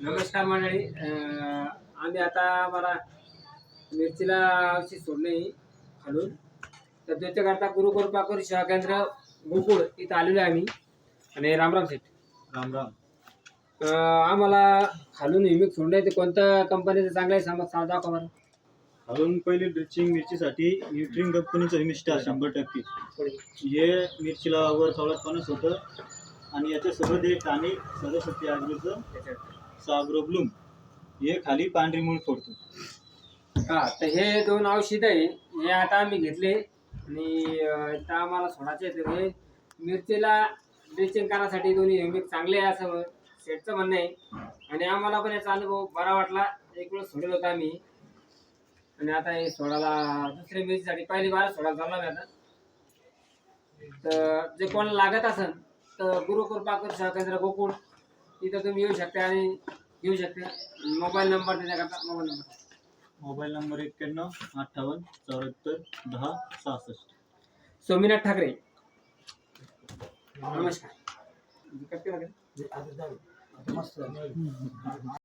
नमस्कार मंडळी, आम्ही आता मला मिरचीला औषध सोडणे खालून, तर त्याच्याकरता गुरुकृपाकर सेवा केंद्र गोकुळ इथं आलेलो आहे आम्ही. आणि रामराम सेठ. राम. आम्हाला खालून हिमिक सोडणे ते कोणत्या कंपनीचं चांगलं आहे सांगा दाखवा बरं. खालून पहिले ड्रिचिंग मिरचीसाठी न्यूट्रिन कंपनीचं हिमिस्टार 100%. हे मिरचीला वर थोडंच होतं आणि याच्यासोबत एक टॉनिक सरस्वती ॲग्रोचं साग्रोब्लूम हे खाली पांढरी मूळ फोडतो. हा, तर हे दोन औषध आहे, हे आता आम्ही घेतले आणि आता आम्हाला सोडायचे आहेत. हे मिरचीला ड्रिचिंग करण्यासाठी दोन्ही हिमिक चांगले आहे असं सेटचं म्हणणं आहे. आणि आम्हाला पण याचा अनुभव बरा वाटला. एक वेळ सोडलं होतं आम्ही आणि आता हे सोडायला दुसऱ्या मिरचीसाठी पहिली बार सोडायला चालला मी आता. तर जे कोणाला लागत असेल तर गुरुकृपाकर सेवा केंद्र गोकुळ तिथं तुम्ही येऊ शकता आणि घेऊ शकता. मोबाईल नंबर त्याच्याकरता मोबाईल नंबर 91 58 74 10 66. सोमीनाथ ठाकरे. नमस्कार.